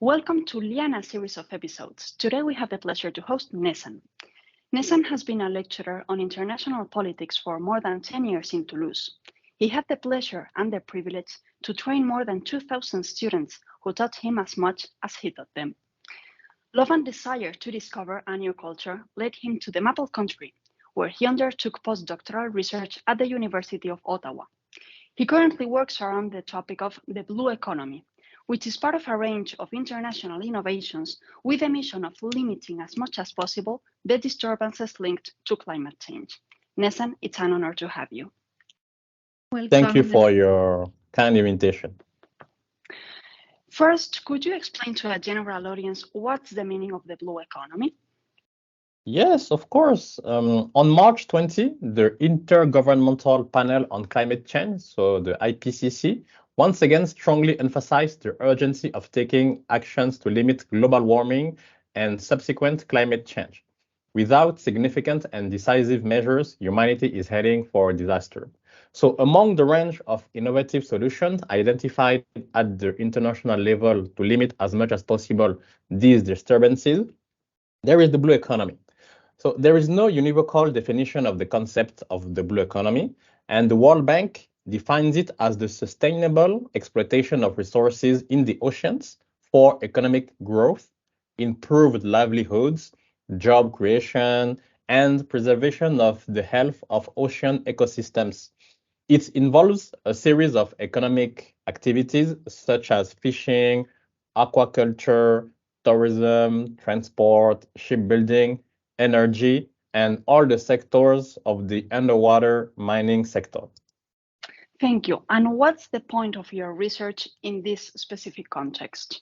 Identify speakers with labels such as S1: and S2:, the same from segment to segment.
S1: Welcome to Liana series of episodes. Today we have the pleasure to host Nessan. Nessan has been a lecturer on international politics for more than 10 years in Toulouse. He had the pleasure and the privilege to train more than 2,000 students who taught him as much as he taught them. Love and desire to discover a new culture led him to the Maple Country, where he undertook postdoctoral research at the University of Ottawa. He currently works around the topic of the blue economy, which is part of a range of international innovations with the mission of limiting as much as possible the disturbances linked to climate change. Nessan, it's an honor to have you.
S2: Welcome. Thank you for your kind invitation.
S1: First, could you explain to a general audience what's the meaning of the blue economy?
S2: Yes, of course. On March 20, the Intergovernmental Panel on Climate Change, so the IPCC, once again strongly emphasized the urgency of taking actions to limit global warming and subsequent climate change. Without significant and decisive measures, humanity is heading for disaster. So among the range of innovative solutions identified at the international level to limit as much as possible these disturbances, there is the blue economy. So there is no univocal definition of the concept of the blue economy, and the World Bank defines it as the sustainable exploitation of resources in the oceans for economic growth, improved livelihoods, job creation, and preservation of the health of ocean ecosystems. It involves a series of economic activities such as fishing, aquaculture, tourism, transport, shipbuilding, energy, and all the sectors of the underwater mining sector.
S1: Thank you. And what's the point of your research in this specific context?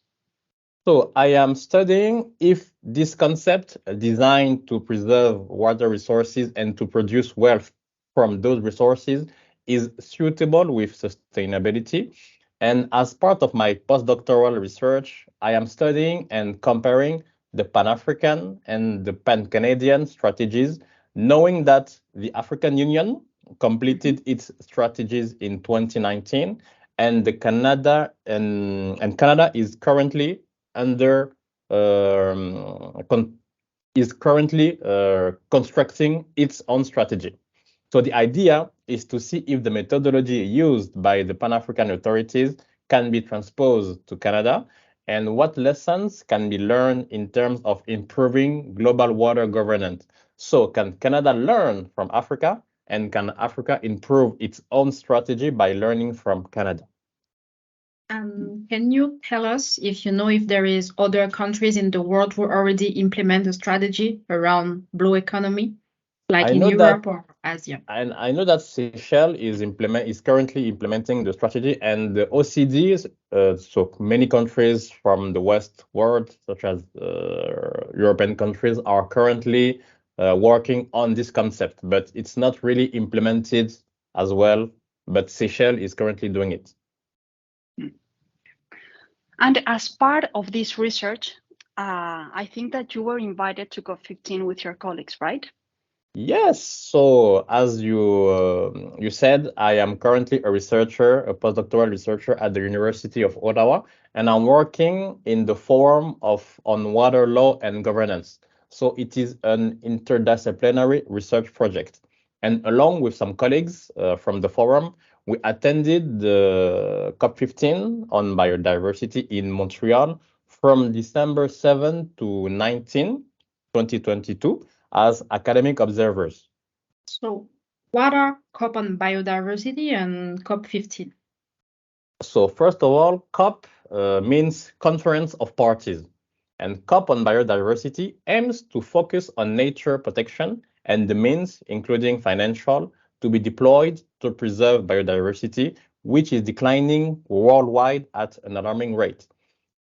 S2: So I am studying if this concept designed to preserve water resources and to produce wealth from those resources is suitable with sustainability. And as part of my postdoctoral research, I am studying and comparing the Pan-African and the Pan-Canadian strategies, knowing that the African Union completed its strategies in 2019, and Canada is currently constructing its own strategy. So the idea is to see if the methodology used by the Pan-African authorities can be transposed to Canada, and what lessons can be learned in terms of improving global water governance. So can Canada learn from Africa, and can Africa improve its own strategy by learning from Canada?
S3: Can you tell us if you know if there is other countries in the world who already implement a strategy around blue economy, like in Europe or Asia?
S2: And I know that Seychelles is currently implementing the strategy, and the OCDs, so many countries from the West world, such as European countries, are currently working on this concept, but it's not really implemented as well. But Seychelles is currently doing it.
S1: And as part of this research, I think that you were invited to COP15 with your colleagues, right?
S2: Yes. So as you said, I am currently a researcher, a postdoctoral researcher at the University of Ottawa, and I'm working in the forum on water law and governance. So it is an interdisciplinary research project. And along with some colleagues from the forum, we attended the COP15 on biodiversity in Montreal from December 7 to 19, 2022, as academic observers.
S3: So what are COP on biodiversity and COP15?
S2: So first of all, COP means Conference of Parties. And COP on biodiversity aims to focus on nature protection and the means, including financial, to be deployed to preserve biodiversity, which is declining worldwide at an alarming rate.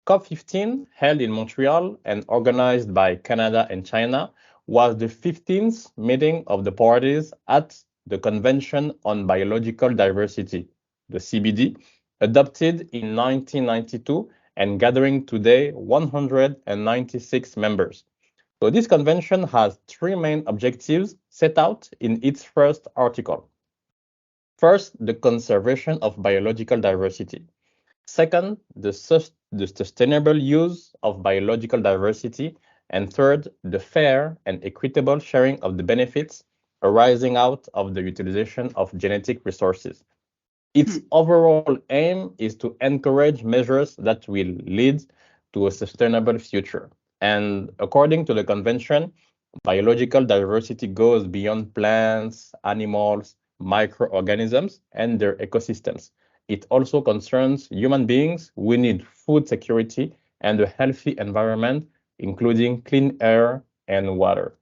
S2: COP15, held in Montreal and organized by Canada and China, was the 15th meeting of the parties at the Convention on Biological Diversity, the CBD, adopted in 1992 and gathering today 196 members. So this convention has three main objectives set out in its first article. First, the conservation of biological diversity. Second, the sustainable use of biological diversity. And third, the fair and equitable sharing of the benefits arising out of the utilization of genetic resources. Its overall aim is to encourage measures that will lead to a sustainable future. And according to the convention, biological diversity goes beyond plants, animals, microorganisms, and their ecosystems. It also concerns human beings. We need food security and a healthy environment, including clean air and water.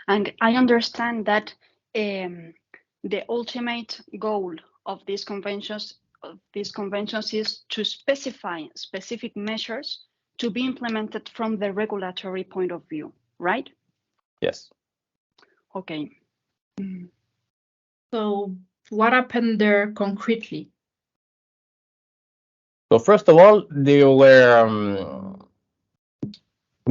S1: And I understand that the ultimate goal of these conventions is to specify specific measures to be implemented from the regulatory point of view, right?
S2: Yes.
S1: Okay.
S3: So what happened there concretely?
S2: So first of all, they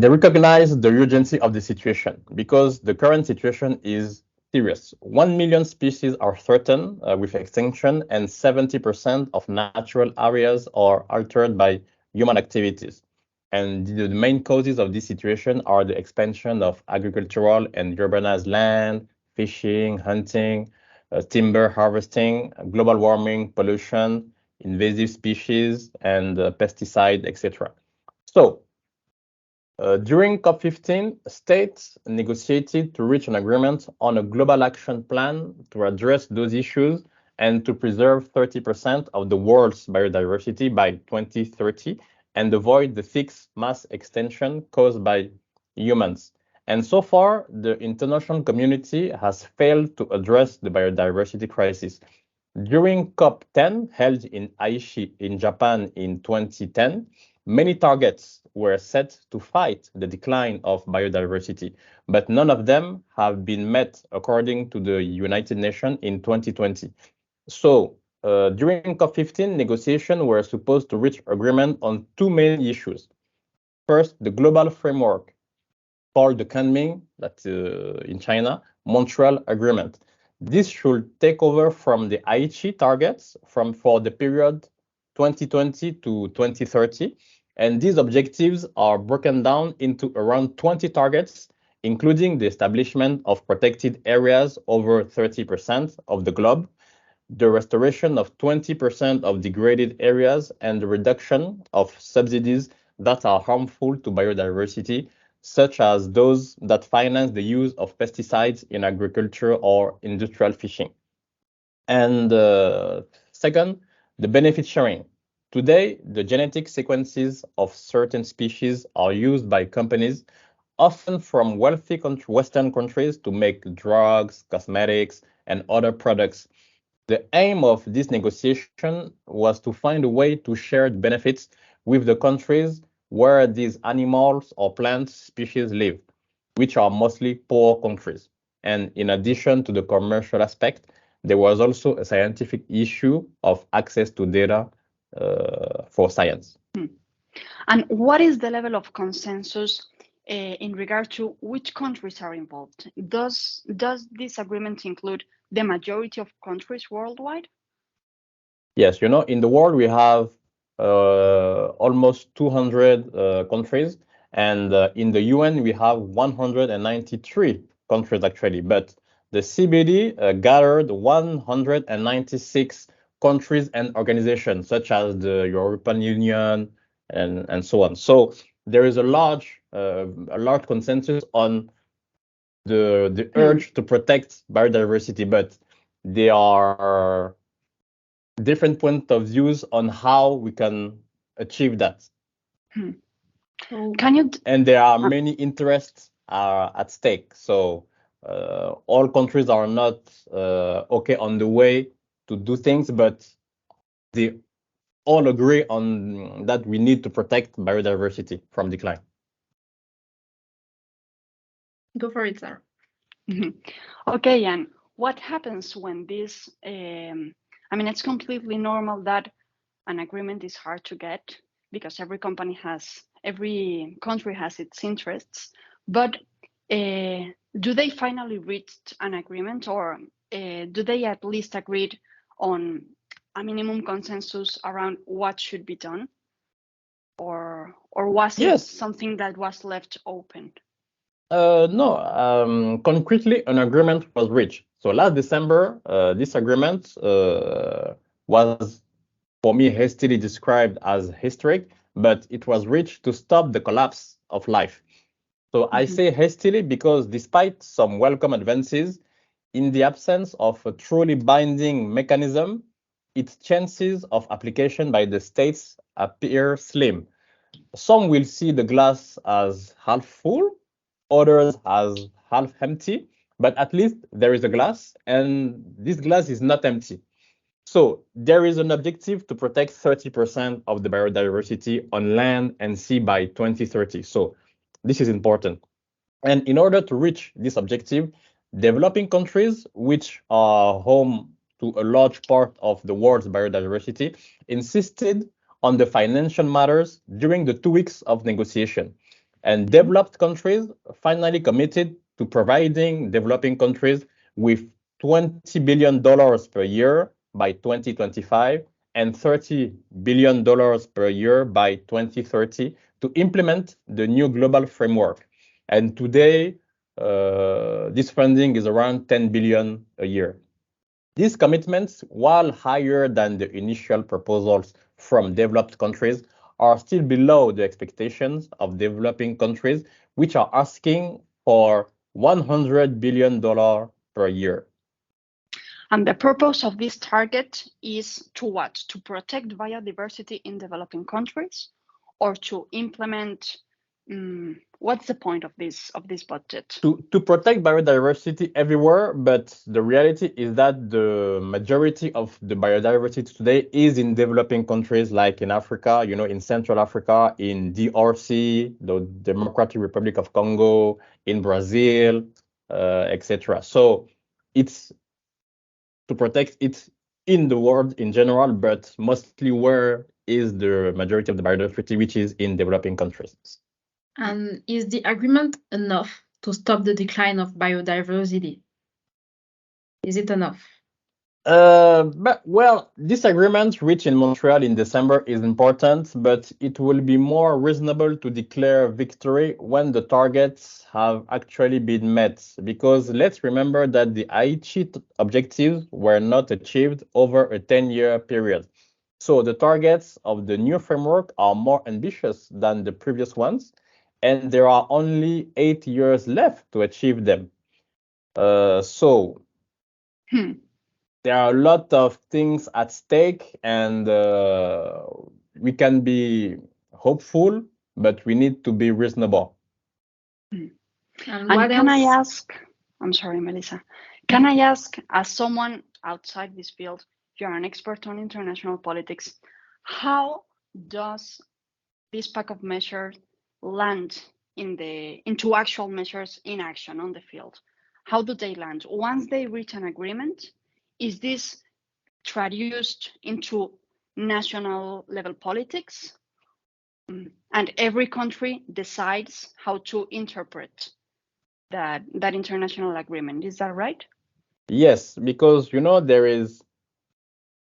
S2: recognized the urgency of the situation because the current situation is serious. 1 million species are threatened with extinction, and 70% of natural areas are altered by human activities. And the main causes of this situation are the expansion of agricultural and urbanized land, fishing, hunting, timber harvesting, global warming, pollution, invasive species, and pesticide, etc. So, during COP15, states negotiated to reach an agreement on a global action plan to address those issues and to preserve 30% of the world's biodiversity by 2030 and avoid the sixth mass extinction caused by humans. And so far, the international community has failed to address the biodiversity crisis. During COP10, held in Aichi in Japan in 2010, many targets were set to fight the decline of biodiversity, but none of them have been met according to the United Nations in 2020. So, during COP15, negotiations were supposed to reach agreement on two main issues. First, the global framework called the Kunming, that's in China, Montreal Agreement. This should take over from the Aichi targets for the period 2020 to 2030. And these objectives are broken down into around 20 targets, including the establishment of protected areas over 30% of the globe, the restoration of 20% of degraded areas, and the reduction of subsidies that are harmful to biodiversity, such as those that finance the use of pesticides in agriculture or industrial fishing. And second, the benefit sharing. Today, the genetic sequences of certain species are used by companies, often from wealthy Western countries, to make drugs, cosmetics, and other products. The aim of this negotiation was to find a way to share the benefits with the countries where these animals or plant species live, which are mostly poor countries. And in addition to the commercial aspect, there was also a scientific issue of access to data for science.
S1: And what is the level of consensus in regard to which countries are involved? Does this agreement include the majority of countries worldwide?
S2: Yes, in the world we have almost 200 countries, and in the UN we have 193 countries actually, but the CBD gathered 196 countries and organizations such as the European Union and so on. So there is a large consensus on the urge to protect biodiversity, but there are different point of views on how we can achieve that.
S1: Can you?
S2: And there are many interests at stake. So all countries are not okay on the way to do things, but they all agree on that we need to protect biodiversity from decline.
S3: Go for it, Sara.
S1: Okay, and what happens when this? I mean, it's completely normal that an agreement is hard to get because every country has its interests. But do they finally reach an agreement, or do they at least agreed on a minimum consensus around what should be done, or was it
S2: Yes.
S1: something that was left open?
S2: No, concretely, an agreement was reached. So last December, this agreement was, for me, hastily described as historic, but it was reached to stop the collapse of life. So I say hastily because despite some welcome advances, in the absence of a truly binding mechanism, its chances of application by the states appear slim. Some will see the glass as half full, others as half empty, but at least there is a glass, and this glass is not empty. So there is an objective to protect 30% of the biodiversity on land and sea by 2030. So this is important. And in order to reach this objective, developing countries, which are home to a large part of the world's biodiversity, insisted on the financial matters during the 2 weeks of negotiation. And developed countries finally committed to providing developing countries with $20 billion per year by 2025 and $30 billion per year by 2030 to implement the new global framework. And today, this funding is around 10 billion a year. These commitments, while higher than the initial proposals from developed countries, are still below the expectations of developing countries, which are asking for $100 billion per year.
S1: And the purpose of this target is to what? To protect biodiversity in developing countries, or to implement? What's the point of this budget?
S2: To protect biodiversity everywhere, but the reality is that the majority of the biodiversity today is in developing countries, like in Africa, in Central Africa, in DRC, the Democratic Republic of Congo, in Brazil, etc. So it's to protect it in the world in general, but mostly where is the majority of the biodiversity, which is in developing countries.
S3: And is the agreement enough to stop the decline of biodiversity? Is it enough?
S2: This agreement reached in Montreal in December is important, but it will be more reasonable to declare victory when the targets have actually been met. Because let's remember that the Aichi objectives were not achieved over a 10-year period. So the targets of the new framework are more ambitious than the previous ones, and there are only 8 years left to achieve them. There are a lot of things at stake, and we can be hopeful, but we need to be reasonable.
S1: And can I ask, I'm sorry, Mélissa, can I ask, as someone outside this field, you're an expert on international politics, how does this pack of measures land into actual measures in action on the field? How do they land? Once they reach an agreement, is this traduced into national level politics? And every country decides how to interpret that international agreement. Is that right?
S2: Yes, because there is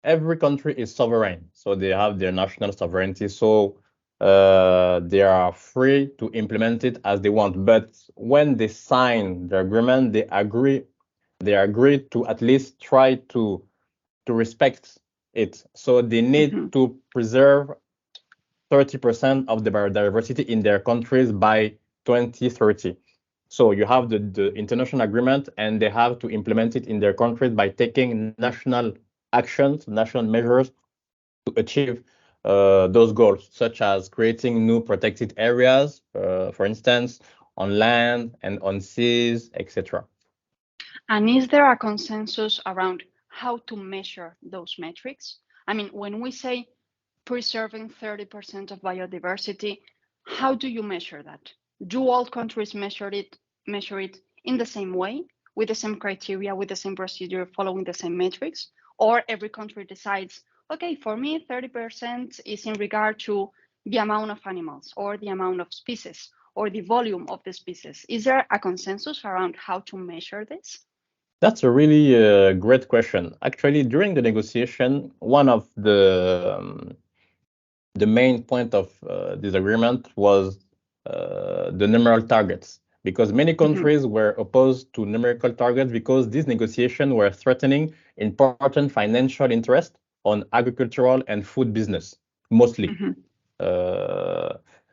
S2: every country is sovereign, so they have their national sovereignty. So they are free to implement it as they want. But when they sign the agreement, they agree to at least try to respect it. So they need to preserve 30% of the biodiversity in their countries by 2030. So you have the international agreement, and they have to implement it in their countries by taking national actions, national measures to achieve those goals, such as creating new protected areas, for instance, on land and on seas, etc.
S1: And is there a consensus around how to measure those metrics? I mean, when we say preserving 30% of biodiversity, how do you measure that? Do all countries measure it in the same way, with the same criteria, with the same procedure, following the same metrics? Or every country decides, okay, for me, 30% is in regard to the amount of animals, or the amount of species, or the volume of the species? Is there a consensus around how to measure this?
S2: That's a really great question. Actually, during the negotiation, one of the main point of disagreement was the numerical targets, because many countries were opposed to numerical targets because these negotiations were threatening important financial interest on agricultural and food business, mostly.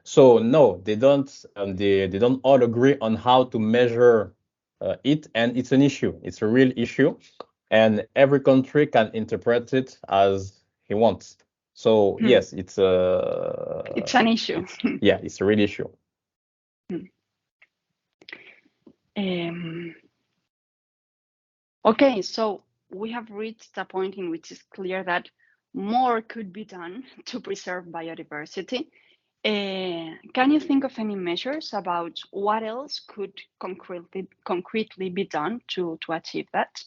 S2: So no, they don't. They don't all agree on how to measure it, and it's an issue. It's a real issue, and every country can interpret it as he wants. So yes, it's
S1: an issue.
S2: It's a real issue.
S1: Okay, so we have reached a point in which it's clear that more could be done to preserve biodiversity. Can you think of any measures about what else could concretely be done to achieve that?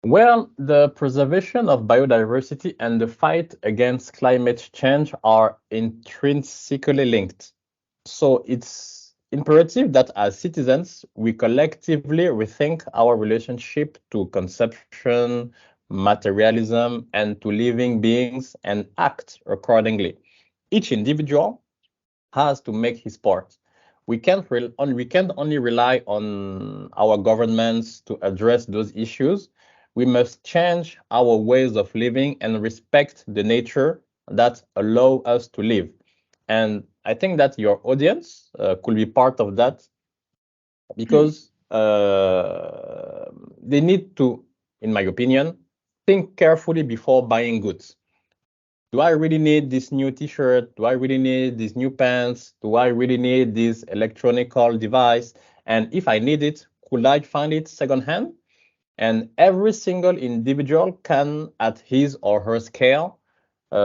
S2: Well, the preservation of biodiversity and the fight against climate change are intrinsically linked. So it's imperative that as citizens, we collectively rethink our relationship to consumption, materialism, and to living beings and act accordingly. Each individual has to make his part. We can't only rely on our governments to address those issues. We must change our ways of living and respect the nature that allow us to live. And I think that your audience could be part of that, because they need to, in my opinion, think carefully before buying goods. Do I really need this new t-shirt? Do I really need these new pants? Do I really need this electronical device? And if I need it, could I find it secondhand? And every single individual can, at his or her scale,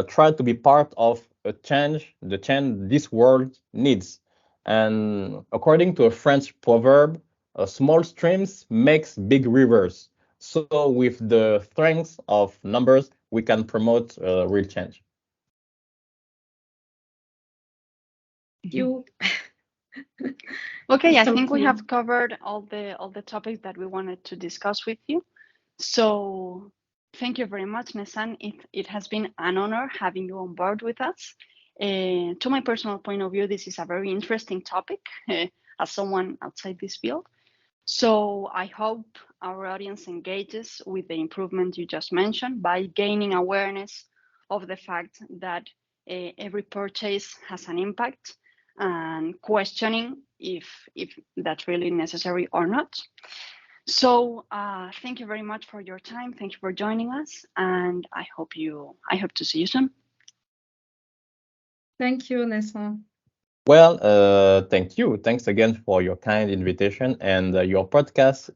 S2: try to be part of the change this world needs. And according to a French proverb, small streams makes big rivers. So with the strength of numbers, we can promote real change.
S3: You.
S1: Okay, I think we have covered all the topics that we wanted to discuss with you. So thank you very much, Nessan. It has been an honor having you on board with us. To my personal point of view, this is a very interesting topic as someone outside this field. So I hope our audience engages with the improvement you just mentioned by gaining awareness of the fact that every purchase has an impact, and questioning if that's really necessary or not. So thank you very much for your time. Thank you for joining us, and I hope to see you soon.
S3: Thank you, Nessan.
S2: Well, thank you. Thanks again for your kind invitation, and your podcast,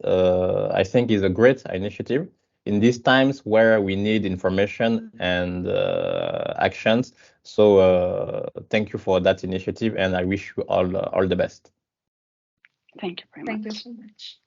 S2: I think, is a great initiative in these times where we need information and actions. So thank you for that initiative, and I wish you all the best.
S1: Thank you very much.
S3: Thank you so much.